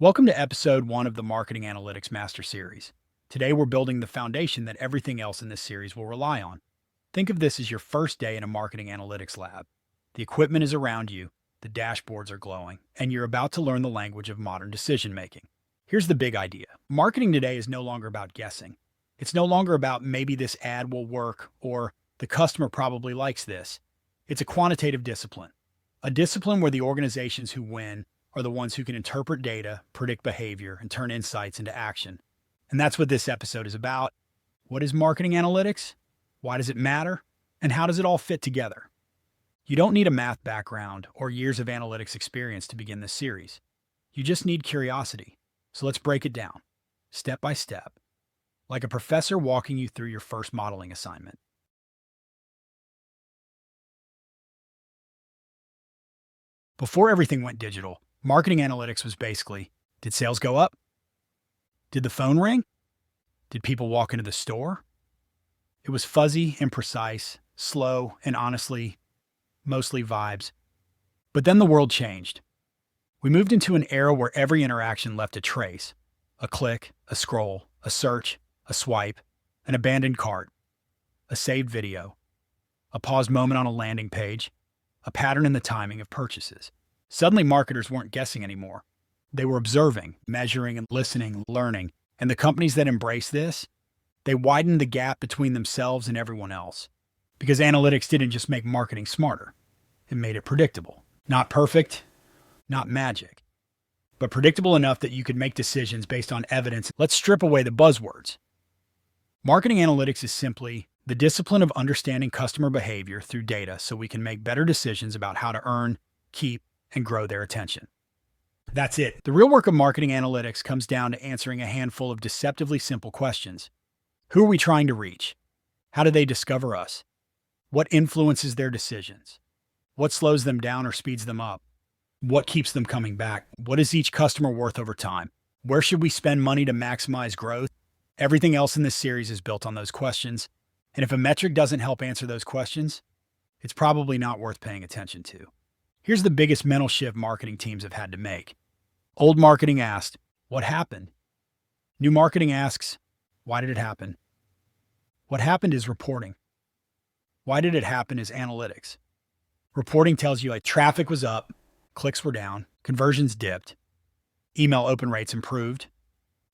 Welcome to episode 1 of the Marketing Analytics Master Series. Today we're building the foundation that everything else in this series will rely on. Think of this as your first day in a marketing analytics lab. The equipment is around you, the dashboards are glowing, and you're about to learn the language of modern decision making. Here's the big idea. Marketing today is no longer about guessing. It's no longer about maybe this ad will work or the customer probably likes this. It's a quantitative discipline. A discipline where the organizations who win are the ones who can interpret data, predict behavior, and turn insights into action. And that's what this episode is about. What is marketing analytics? Why does it matter? And how does it all fit together? You don't need a math background or years of analytics experience to begin this series. You just need curiosity. So let's break it down, step by step, like a professor walking you through your first modeling assignment. Before everything went digital, marketing analytics was basically, did sales go up? Did the phone ring? Did people walk into the store? It was fuzzy, imprecise, slow, and honestly, mostly vibes. But then the world changed. We moved into an era where every interaction left a trace. A click, a scroll, a search, a swipe, an abandoned cart, a saved video, a paused moment on a landing page, a pattern in the timing of purchases. Suddenly, marketers weren't guessing anymore. They were observing, measuring, and listening, learning. And the companies that embraced this, they widened the gap between themselves and everyone else. Because analytics didn't just make marketing smarter. It made it predictable. Not perfect, not magic, but predictable enough that you could make decisions based on evidence. Let's strip away the buzzwords. Marketing analytics is simply the discipline of understanding customer behavior through data so we can make better decisions about how to earn, keep, and grow their attention. That's it. The real work of marketing analytics comes down to answering a handful of deceptively simple questions. Who are we trying to reach? How do they discover us? What influences their decisions? What slows them down or speeds them up? What keeps them coming back? What is each customer worth over time? Where should we spend money to maximize growth? Everything else in this series is built on those questions. And if a metric doesn't help answer those questions, it's probably not worth paying attention to. Here's the biggest mental shift marketing teams have had to make. Old marketing asked, what happened? New marketing asks, why did it happen? What happened is reporting. Why did it happen is analytics. Reporting tells you like traffic was up, clicks were down, conversions dipped, email open rates improved.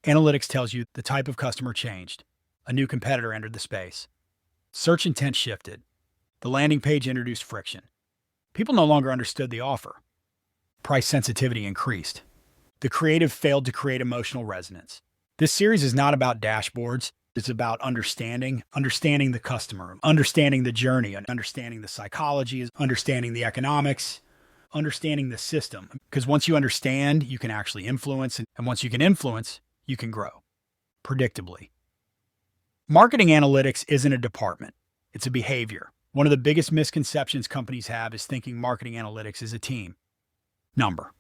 Analytics tells you the type of customer changed. A new competitor entered the space. Search intent shifted. The landing page introduced friction. People no longer understood the offer. Price sensitivity increased. The creative failed to create emotional resonance. This series is not about dashboards. It's about understanding the customer, understanding the journey, understanding the psychology, understanding the economics, understanding the system. Because once you understand, you can actually influence. And once you can influence, you can grow. Predictably. Marketing analytics isn't a department. It's a behavior. One of the biggest misconceptions companies have is thinking marketing analytics is a team.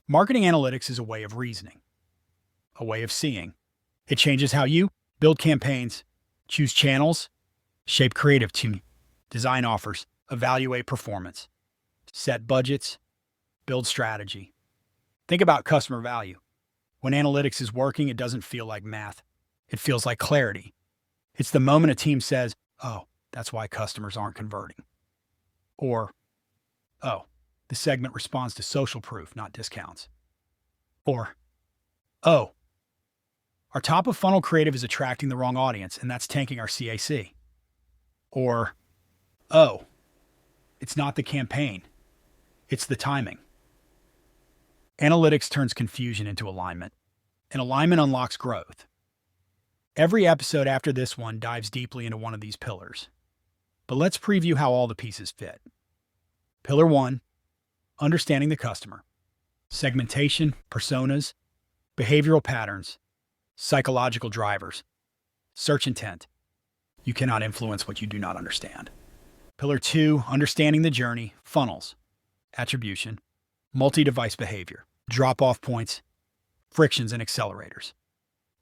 Marketing analytics is a way of reasoning, a way of seeing. It changes how you build campaigns, choose channels, shape creative team, design offers, evaluate performance, set budgets, build strategy. Think about customer value. When analytics is working, it doesn't feel like math. It feels like clarity. It's the moment a team says, oh, that's why customers aren't converting. Or, oh, the segment responds to social proof, not discounts. Or, oh, our top of funnel creative is attracting the wrong audience, and that's tanking our CAC. Or, oh, it's not the campaign, it's the timing. Analytics turns confusion into alignment, and alignment unlocks growth. Every episode after this one dives deeply into one of these pillars. But let's preview how all the pieces fit. Pillar 1, understanding the customer. Segmentation, personas, behavioral patterns, psychological drivers, search intent. You cannot influence what you do not understand. Pillar 2, understanding the journey, funnels, attribution, multi-device behavior, drop-off points, frictions, and accelerators.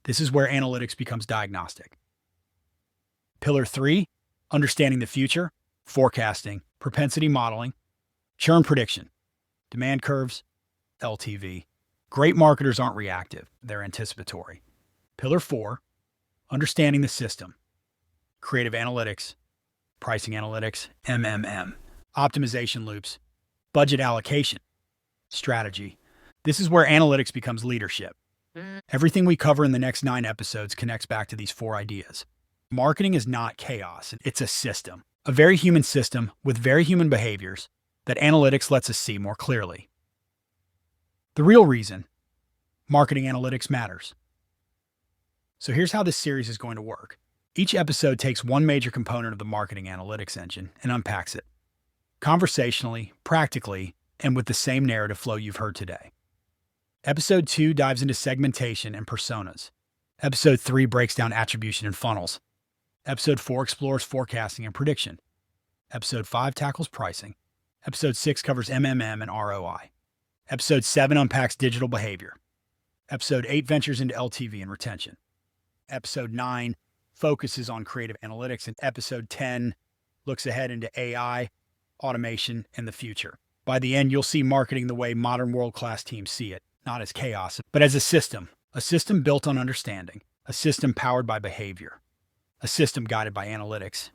This is where analytics becomes diagnostic. Pillar 3, understanding the future, forecasting, propensity modeling, churn prediction, demand curves, LTV, Great marketers aren't reactive, they're anticipatory. Pillar 4, understanding the system. Creative analytics, pricing analytics, optimization loops, budget allocation, strategy. This is where analytics becomes leadership. Everything we cover in the next 9 episodes connects back to these 4 ideas. Marketing is not chaos, it's a system. A very human system with very human behaviors that analytics lets us see more clearly. The real reason marketing analytics matters. So here's how this series is going to work. Each episode takes one major component of the marketing analytics engine and unpacks it, conversationally, practically, and with the same narrative flow you've heard today. Episode 2 dives into segmentation and personas. Episode 3 breaks down attribution and funnels. Episode 4 explores forecasting and prediction. Episode 5 tackles pricing. Episode 6 covers and ROI. Episode 7 unpacks digital behavior. Episode 8 ventures into LTV and retention. Episode 9 focuses on creative analytics, and Episode 10 looks ahead into AI, automation, and the future. By the end, you'll see marketing the way modern world-class teams see it, not as chaos, but as a system built on understanding, a system powered by behavior, a system guided by analytics,